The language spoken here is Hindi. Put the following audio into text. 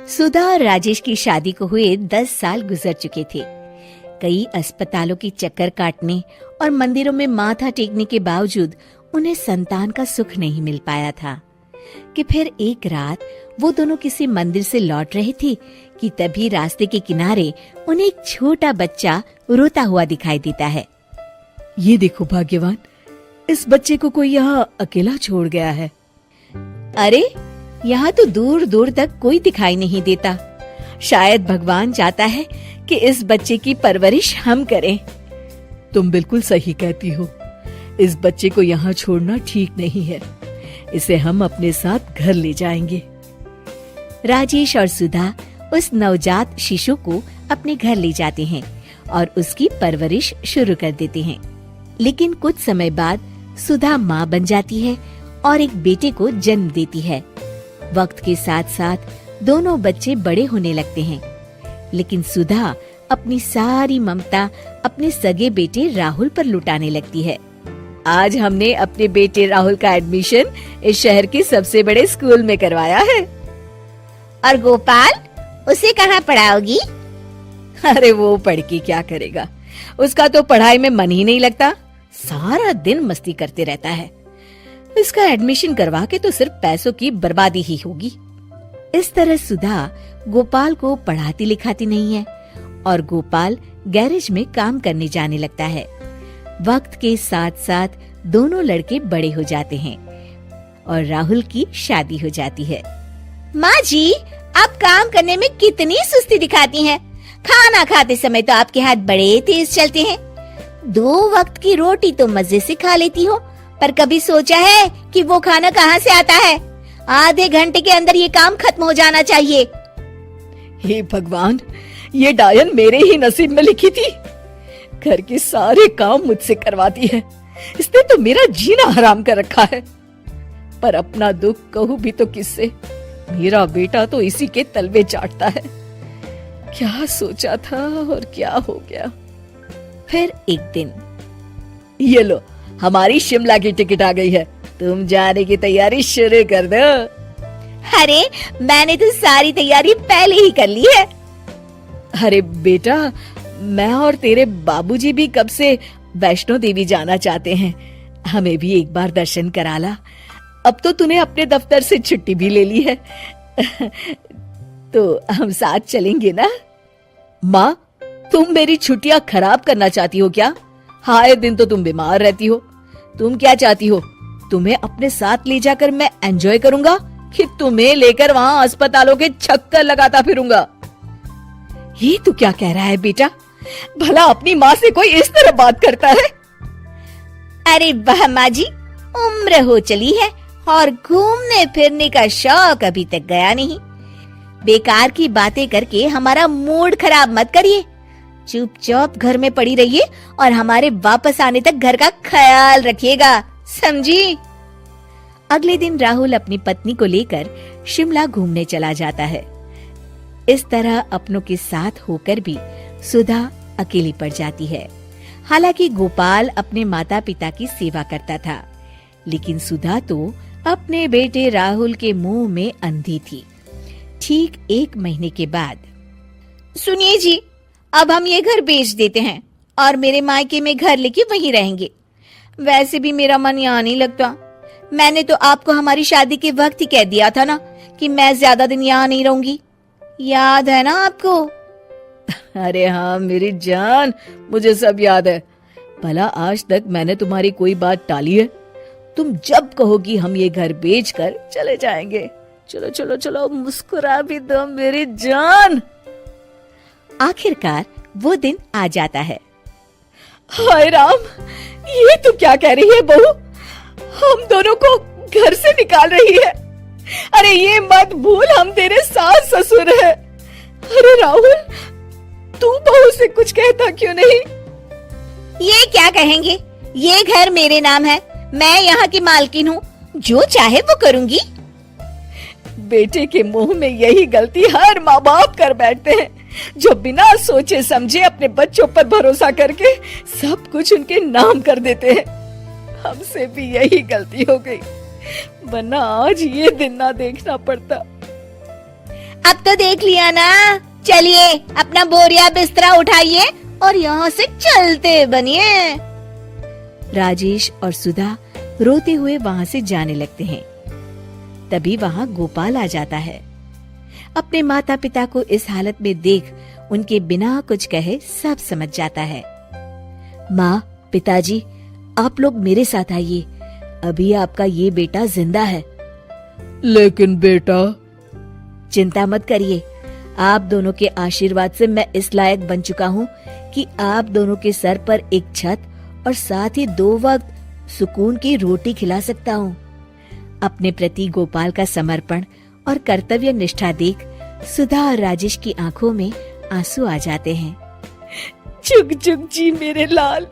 सुधा और राजेश की शादी को हुए 10 साल गुजर चुके थे। कई अस्पतालों की चक्कर काटने और मंदिरों में माथा टेकने के बावजूद उन्हें संतान का सुख नहीं मिल पाया था कि फिर एक रात वो दोनों किसी मंदिर से लौट रहे थे कि तभी रास्ते के किनारे उन्हें एक छोटा बच्चा रोता हुआ दिखाई देता है। ये देखो भाग्यवान, इस बच्चे को कोई यहाँ अकेला छोड़ गया है। अरे यहाँ तो दूर दूर तक कोई दिखाई नहीं देता। शायद भगवान चाहता है कि इस बच्चे की परवरिश हम करें। तुम बिल्कुल सही कहती हो। इस बच्चे को यहाँ छोड़ना ठीक नहीं है। इसे हम अपने साथ घर ले जाएंगे। राजेश और सुधा उस नवजात शिशु को अपने घर ले जाते हैं और उसकी परवरिश शुरू कर देते हैं। लेकिन कुछ समय बाद सुधा माँ बन जाती है और एक बेटे को जन्म देती है। वक्त के साथ साथ दोनों बच्चे बड़े होने लगते हैं, लेकिन सुधा अपनी सारी ममता अपने सगे बेटे राहुल पर लुटाने लगती है। आज हमने अपने बेटे राहुल का एडमिशन इस शहर के सबसे बड़े स्कूल में करवाया है। और गोपाल, उसे कहाँ पढ़ाओगी? अरे वो पढ़ के क्या करेगा, उसका तो पढ़ाई में मन ही नहीं लगता, सारा दिन मस्ती करते रहता है। इसका एडमिशन करवा के तो सिर्फ पैसों की बर्बादी ही होगी। इस तरह सुधा गोपाल को पढ़ाती लिखाती नहीं है और गोपाल गैरेज में काम करने जाने लगता है। वक्त के साथ साथ दोनों लड़के बड़े हो जाते हैं और राहुल की शादी हो जाती है। माँ जी, आप काम करने में कितनी सुस्ती दिखाती हैं। खाना खाते समय तो आपके हाथ बड़े तेज चलते हैं। 2 वक्त की रोटी तो मजे से खा लेती हो, पर कभी सोचा है कि वो खाना कहाँ से आता है? आधे घंटे के अंदर ये काम खत्म हो जाना चाहिए। हे भगवान, ये डायन मेरे ही नसीब में लिखी थी। घर के सारे काम मुझसे करवाती है। इसने तो मेरा जीना हराम कर रखा है। पर अपना दुख कहूँ भी तो किससे? मेरा बेटा तो इसी के तलवे चाटता है। क्या सोचा था और क्या हो गया। फिर एक दिन, ये लो, हमारी शिमला की टिकट आ गई है। तुम जाने की तैयारी शुरू कर दो। अरे, मैंने तो सारी तैयारी पहले ही कर ली है। अरे बेटा, मैं और तेरे बाबूजी भी कब से वैष्णो देवी जाना चाहते हैं। हमें भी एक बार दर्शन करा ला। अब तो तूने अपने दफ्तर से छुट्टी भी ले ली है। तो हम साथ चलेंगे ना? माँ, तुम मेरी छुट्टियां खराब करना चाहती हो क्या? हाय दिन तो तुम बीमार रहती हो। तुम क्या चाहती हो? तुम्हें अपने साथ ले जाकर मैं एंजॉय करूंगा कि तुम्हें लेकर वहां अस्पतालों के चक्कर लगाता फिरूंगा? ये तू क्या कह रहा है बेटा? भला अपनी माँ से कोई इस तरह बात करता है? अरे वाह माँ जी, उम्र हो चली है और घूमने फिरने का शौक अभी तक गया नहीं। बेकार की बातें करके हमारा मूड खराब मत करिए। चुपचाप घर में पड़ी रहिए और हमारे वापस आने तक घर का ख्याल रखिएगा, समझी? अगले दिन राहुल अपनी पत्नी को लेकर शिमला घूमने चला जाता है। इस तरह अपनों के साथ होकर भी सुधा अकेली पड़ जाती है। हालांकि गोपाल अपने माता पिता की सेवा करता था, लेकिन सुधा तो अपने बेटे राहुल के मुंह में अंधी थी। ठीक 1 महीने के बाद, सुनिए जी, अब हम ये घर बेच देते हैं और मेरे मायके में घर लेके वहीं रहेंगे। वैसे भी मेरा मन यहाँ नहीं लगता। मैंने तो आपको हमारी शादी के वक्त ही कह दिया था ना कि मैं ज्यादा दिन यहाँ नहीं रहूंगी। याद है ना आपको? अरे हाँ मेरी जान, मुझे सब याद है। भला आज तक मैंने तुम्हारी कोई बात टाली है? तुम जब कहोगी हम ये घर बेचकर चले जाएंगे। चलो चलो चलो, मुस्कुरा भी दो मेरी जान। आखिरकार वो दिन आ जाता है। हाय राम, ये तू क्या कह रही है बहू? हम दोनों को घर से निकाल रही है? अरे ये मत भूल, हम तेरे सास ससुर हैं। अरे राहुल, तू बहू से कुछ कहता क्यों नहीं? ये क्या कहेंगे? ये घर मेरे नाम है, मैं यहाँ की मालकिन हूँ, जो चाहे वो करूँगी। बेटे के मुंह में यही गलती हर माँ बाप कर बैठते हैं, जो बिना सोचे समझे अपने बच्चों पर भरोसा करके सब कुछ उनके नाम कर देते हैं। हमसे भी यही गलती हो गई, वरना आज ये दिन ना देखना पड़ता। अब तो देख लिया ना, चलिए अपना बोरिया बिस्तरा उठाइए और यहाँ से चलते बनिए। राजेश और सुधा रोते हुए वहां से जाने लगते हैं। तभी वहां गोपाल आ जाता है। अपने माता पिता को इस हालत में देख उनके बिना कुछ कहे सब समझ जाता है। माँ, पिताजी, आप लोग मेरे साथ आइए, अभी आपका ये बेटा जिंदा है। लेकिन बेटा, चिंता मत करिए, आप दोनों के आशीर्वाद से मैं इस लायक बन चुका हूँ कि आप दोनों के सर पर एक छत और साथ ही 2 वक्त सुकून की रोटी खिला सकता हूँ। अपने प्रति गोपाल का समर्पण और कर्तव्य निष्ठा देख सुधा और राजेश की आंखों में आंसू आ जाते हैं। चुग चुग जी मेरे लाल,